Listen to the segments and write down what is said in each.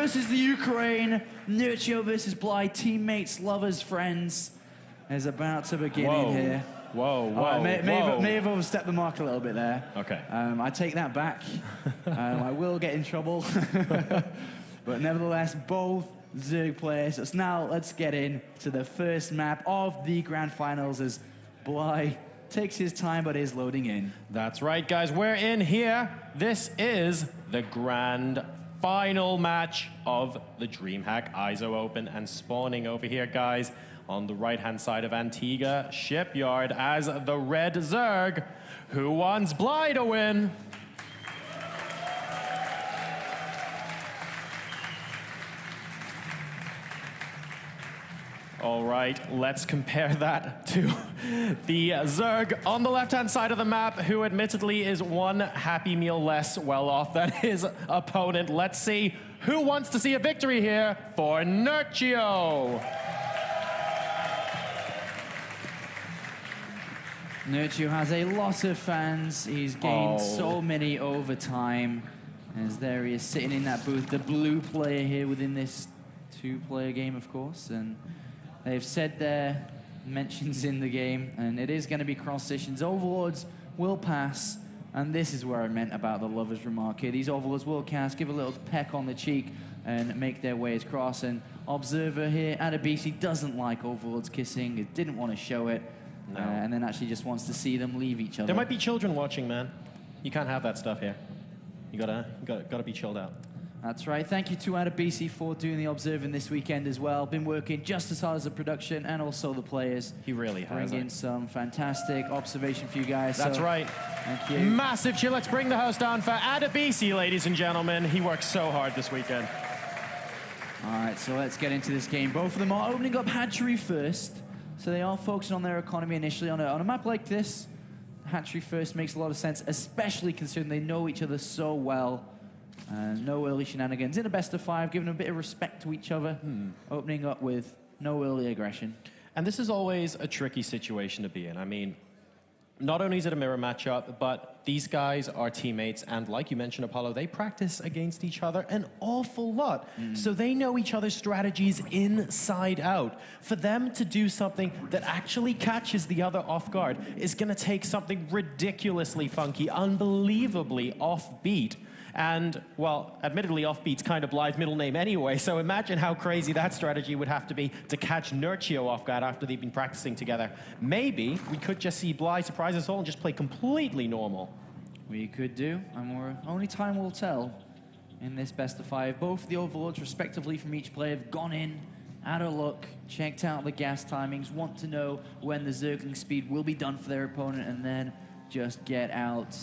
Versus the Ukraine, Nerchio versus Bly, teammates, lovers, friends, is about to begin in here. Whoa. May have overstepped the mark a little bit there. Okay. I take that back. I will get in trouble. But nevertheless, both Zerg players. So now let's get into the first map of the Grand Finals as Bly takes his time but is loading in. That's right, guys. We're in here. This is the Grand Final match of the DreamHack ISO Open, and spawning over here, guys, on the right-hand side of Antigua Shipyard as the Red Zerg. Who wants Bly to win? All right, let's compare that to the Zerg on the left-hand side of the map, who admittedly is one Happy Meal less well off than his opponent. Let's see who wants to see a victory here for Nerchio. Nerchio has a lot of fans. He's gained so many over time. As there he is sitting in that booth, the blue player here within this two-player game, of course. And they've said their mentions in the game, and it is going to be cross sessions. Overlords will pass, and this is where I meant about the lover's remark here. These Overlords will cast, give a little peck on the cheek, and make their way across. And Observer here, Adabisi, doesn't like Overlords kissing. It didn't want to show it. No. And then actually just wants to see them leave each other. There might be children watching, man. You can't have that stuff here. You gotta be chilled out. That's right. Thank you to Adabisi for doing the observing this weekend as well. Been working just as hard as the production and also the players. He really has. Bringing some fantastic observation for you guys. That's right. Thank you. Massive cheer. Let's bring the house down for Adabisi, ladies and gentlemen. He worked so hard this weekend. All right, so let's get into this game. Both of them are opening up hatchery first. So they are focusing on their economy initially. On a map like this, hatchery first makes a lot of sense, especially considering they know each other so well. No early shenanigans. In a best of 5, giving a bit of respect to each other. Opening up with no early aggression. And this is always a tricky situation to be in. I mean, not only is it a mirror matchup, but these guys are teammates, and like you mentioned, Apollo, they practice against each other an awful lot. So they know each other's strategies inside out. For them to do something that actually catches the other off guard is going to take something ridiculously funky, unbelievably offbeat. And, well, admittedly, Offbeat's kind of Bly's middle name anyway, so imagine how crazy that strategy would have to be to catch Nerchio off guard after they've been practicing together. Maybe we could just see Bly surprise us all and just play completely normal. We could do, and only time will tell in this best of 5. Both the Overlords, respectively, from each player have gone in, had a look, checked out the gas timings, want to know when the Zergling speed will be done for their opponent, and then just get out.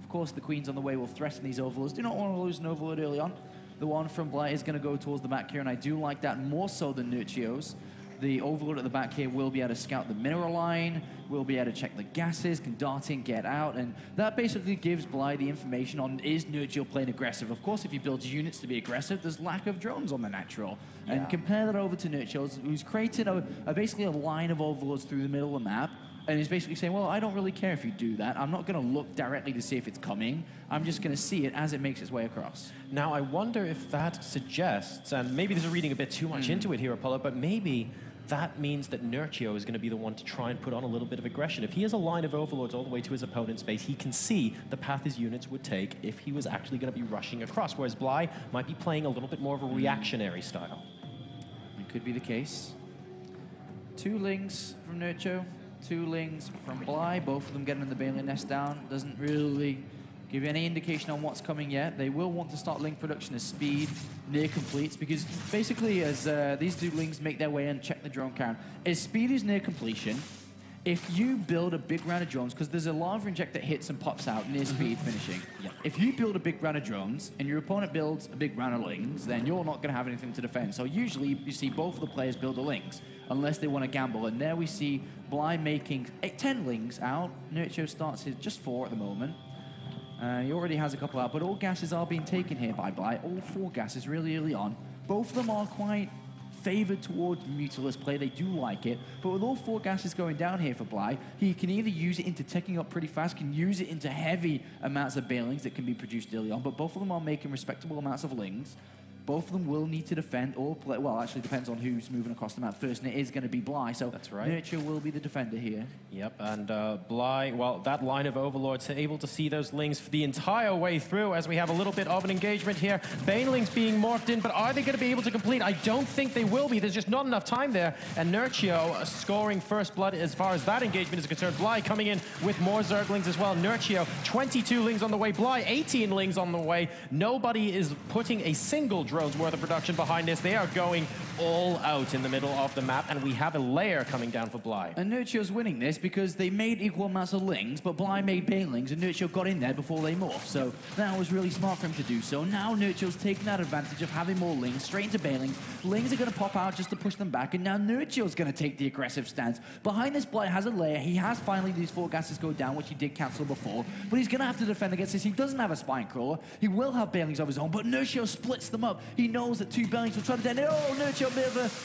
Of course, the Queens on the way will threaten these Overlords. Do not want to lose an Overlord early on. The one from Bly is going to go towards the back here, and I do like that more so than Nerchio's. The Overlord at the back here will be able to scout the mineral line, will be able to check the gases, can dart in, get out, and that basically gives Bly the information on, is Nerchio playing aggressive? Of course, if he builds units to be aggressive, there's lack of drones on the natural. Yeah. And compare that over to Nerchio's, who's created basically a line of Overlords through the middle of the map, and he's basically saying, well, I don't really care if you do that. I'm not going to look directly to see if it's coming. I'm just going to see it as it makes its way across. Now, I wonder if that suggests, and maybe this is reading a bit too much into it here, Apollo, but maybe that means that Nerchio is going to be the one to try and put on a little bit of aggression. If he has a line of Overlords all the way to his opponent's base, he can see the path his units would take if he was actually going to be rushing across, whereas Bly might be playing a little bit more of a reactionary style. It could be the case. 2 Lings from Nerchio. 2 Lings from Bly, both of them getting the Bailey nest down. Doesn't really give you any indication on what's coming yet. They will want to start Ling production as speed near completes, because basically as these 2 Lings make their way and check the drone count, as speed is near completion, if you build a big round of drones, because there's a lava inject that hits and pops out near speed finishing. Yeah. If you build a big round of drones and your opponent builds a big round of Lings, then you're not going to have anything to defend. So usually you see both of the players build the Lings, unless they want to gamble. And there we see Bly making 10 Lings out. Nerchio starts his just 4 at the moment. He already has a couple out, but all gases are being taken here by Bly. All 4 gases really early on. Both of them are quite favored towards Mutalist play. They do like it, but with all 4 gases going down here for Bly, he can either use it into teching up pretty fast, can use it into heavy amounts of Bailings that can be produced early on, but both of them are making respectable amounts of Lings. Both of them will need to defend or play. Well, actually, depends on who's moving across the map first, and it is going to be Bly. So that's right. Nerchio will be the defender here. Yep, and Bly, well, that line of Overlords able to see those Lings for the entire way through as we have a little bit of an engagement here. Banelings being morphed in, but are they going to be able to complete? I don't think they will be. There's just not enough time there. And Nerchio scoring first blood as far as that engagement is concerned. Bly coming in with more Zerglings as well. Nerchio, 22 Lings on the way. Bly, 18 Lings on the way. Nobody is putting a single drone's worth of production behind this. They are going all out in the middle of the map, and we have a layer coming down for Bly. And Nerchio's winning this because they made equal amounts of Lings, but Bly made Banelings, and Nerchio got in there before they morphed. So that was really smart for him to do so. Now Nerchio's taking that advantage of having more Lings straight into Banelings. Lings are going to pop out just to push them back, and now Nerchio's going to take the aggressive stance. Behind this, Bly has a layer. He has finally these 4 gases go down, which he did cancel before, but he's going to have to defend against this. He doesn't have a spine crawler. He will have Banelings of his own, but Nerchio splits them up. He knows that 2 Banelings will try to detonate. Oh, Nerchio,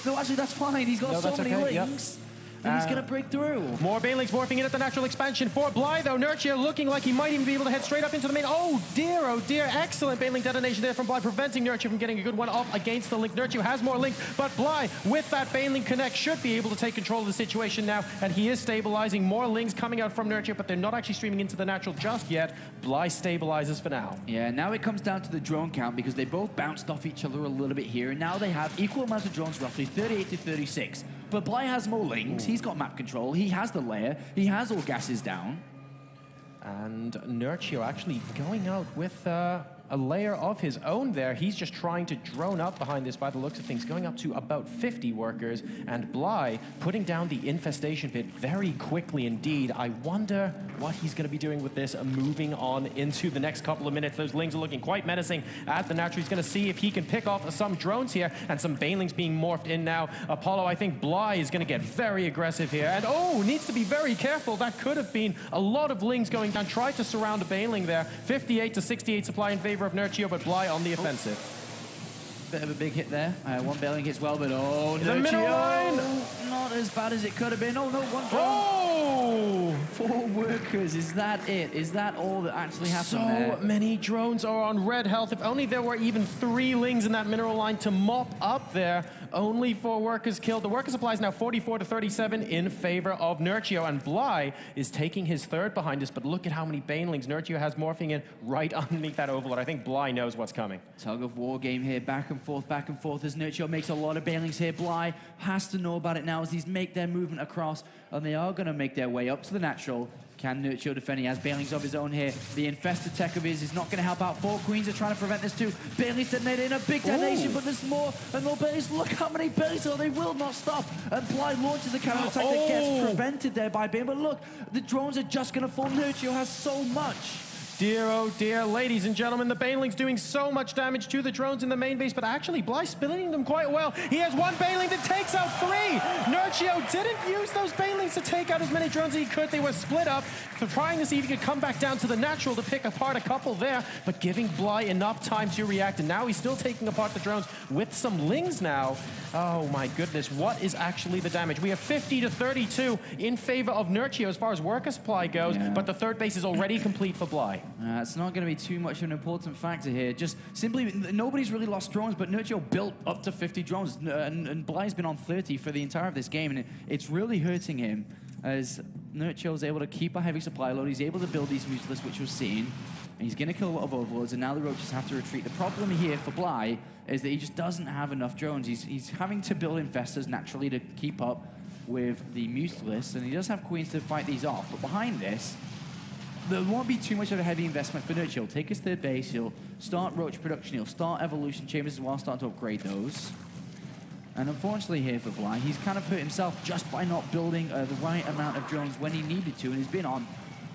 no, actually, that's fine. He's got so many Lings. Yep. And he's going to break through. More Banelings morphing in at the natural expansion for Bly, though. Nerchio looking like he might even be able to head straight up into the main. Oh, dear. Excellent Baneling detonation there from Bly, preventing Nerchio from getting a good one off against the Link. Nerchio has more Link, but Bly, with that Baneling connect, should be able to take control of the situation now, and he is stabilizing. More Lings coming out from Nerchio, but they're not actually streaming into the natural just yet. Bly stabilizes for now. Yeah, now it comes down to the drone count because they both bounced off each other a little bit here, and now they have equal amounts of drones, roughly 38 to 36. But Bly has more Lings, he's got map control, he has the layer, he has all gases down. And Nerchio actually going out with a layer of his own there. He's just trying to drone up behind this by the looks of things, going up to about 50 workers. And Bly putting down the infestation pit very quickly indeed. I wonder what he's going to be doing with this, moving on into the next couple of minutes. Those Lings are looking quite menacing at the natural. He's going to see if he can pick off some drones here, and some Banelings being morphed in now. Apollo, I think Bly is going to get very aggressive here. And oh, needs to be very careful. That could have been a lot of Lings going down. Tried to surround a Baneling there. 58 to 68 supply in favor of Nerchio, but Bly on the offensive. Bit of a big hit there. One Baneling hits well, but oh, the middle line! Not as bad as it could have been. Oh, no, one drone. Oh! 4 workers. Is that it? Is that all that actually happened there? So many drones are on red health. If only there were even 3 Lings in that mineral line to mop up there. Only 4 workers killed. The worker supply is now 44 to 37 in favor of Nerchio, and Bly is taking his third behind us, but look at how many Banelings Nerchio has morphing in right underneath that Overlord. I think Bly knows what's coming. Tug of war game here, back and forth as Nerchio makes a lot of Banelings here. Bly has to know about it now as these make their movement across, and they are going to make their way up to the natural. Can Nerchio defend? He has Banelings of his own here. The infested tech of his is not going to help out. 4 Queens are trying to prevent this too. Banelings detonating a big detonation, but there's more and more Banelings. Look how many Banelings are. They will not stop. And Bly launches a counter attack that gets prevented there by Bane. But look, the drones are just going to fall. Nerchio has so much. Dear, oh dear, ladies and gentlemen, the Baneling's doing so much damage to the drones in the main base, but actually Bly spilling them quite well. He has 1 Baneling that takes out 3. Nerchio didn't use those Banelings to take out as many drones as he could. They were split up, for trying to see if he could come back down to the natural to pick apart a couple there, but giving Bly enough time to react, and now he's still taking apart the drones with some Lings now. Oh my goodness, what is actually the damage? We have 50 to 32 in favor of Nerchio as far as worker supply goes, but the third base is already complete for Bly. It's not going to be too much of an important factor here. Just simply, nobody's really lost drones, but Nerchio built up to 50 drones, and Bly's been on 30 for the entire of this game, and it's really hurting him as Nerchio is able to keep a heavy supply load. He's able to build these Museless, which was seen, and he's going to kill a lot of Overlords, and now the Roaches have to retreat. The problem here for Bly is that he just doesn't have enough drones. He's having to build Infestors naturally to keep up with the Museless, and he does have Queens to fight these off, but behind this, there won't be too much of a heavy investment for Nerchio. He'll take his third base, he'll start Roach production, he'll start Evolution Chambers as well, start to upgrade those. And unfortunately here for Bly, he's kind of hurt himself just by not building the right amount of drones when he needed to, and he's been on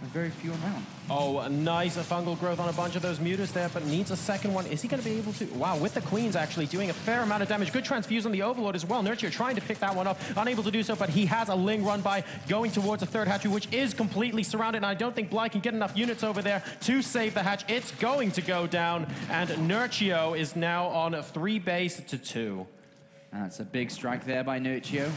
a very few amount. Oh, a nice fungal growth on a bunch of those mutas there, but needs a second one. Is he going to be able to? Wow, with the Queens actually doing a fair amount of damage. Good transfuse on the Overlord as well. Nerchio trying to pick that one up, unable to do so, but he has a Ling run by, going towards a third hatchery, which is completely surrounded, and I don't think Bly can get enough units over there to save the hatch. It's going to go down, and Nerchio is now on 3 base to 2. That's a big strike there by Nerchio,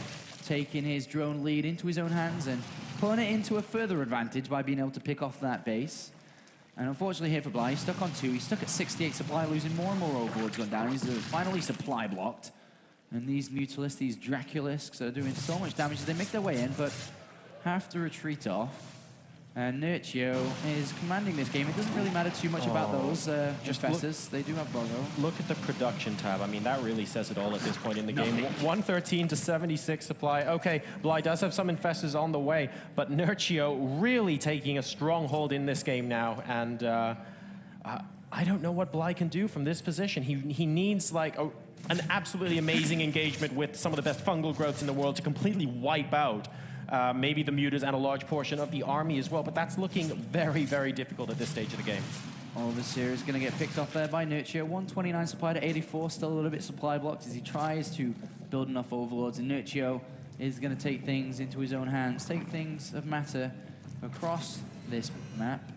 taking his drone lead into his own hands and pulling it into a further advantage by being able to pick off that base. And unfortunately here for Bly, he's stuck on 2. He's stuck at 68 supply, losing more and more overlords going down. He's finally supply blocked. And these Mutalisks, these Draculisks are doing so much damage as they make their way in, but have to retreat off. And Nerchio is commanding this game. It doesn't really matter too much about those Infestors. They do have Bogo. Look at the production tab. I mean, that really says it all at this point in the game. 113 to 76 supply. Okay, Bly does have some Infestors on the way, but Nerchio really taking a strong hold in this game now. And I don't know what Bly can do from this position. He needs like an absolutely amazing engagement with some of the best fungal growths in the world to completely wipe out maybe the Mutas and a large portion of the army as well, but that's looking very, very difficult at this stage of the game. All this here is going to get picked off there by Nerchio. 129 supply to 84, still a little bit supply blocked as he tries to build enough overlords, and Nerchio is going to take things into his own hands, take things of matter across this map.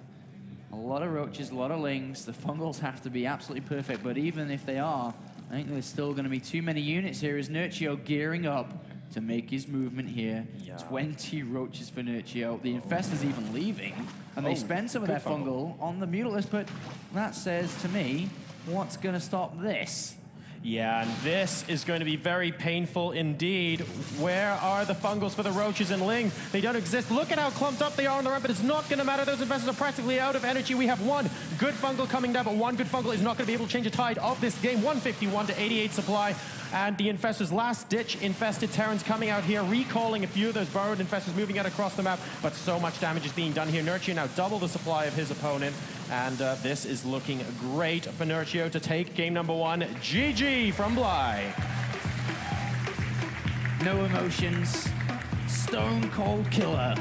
A lot of roaches, a lot of lings. The fungals have to be absolutely perfect, but even if they are, I think there's still going to be too many units here as Nerchio gearing up to make his movement here. 20 roaches for Nerchio. The Infestors even leaving, and they spend some of their fungal on the Mutalisk, but that says to me, what's going to stop this? Yeah, and this is going to be very painful indeed. Where are the fungals for the roaches and ling? They don't exist. Look at how clumped up they are on the ramp, but it's not going to matter. Those Infestors are practically out of energy. We have one good fungal coming down, but one good fungal is not going to be able to change the tide of this game. 151 to 88 supply. And the Infestors' last-ditch infested Terrans coming out here, recalling a few of those burrowed Infestors moving out across the map, but so much damage is being done here. Nerchio now double the supply of his opponent, and this is looking great for Nerchio to take game number 1. GG from Bly. No emotions. Stone cold killer.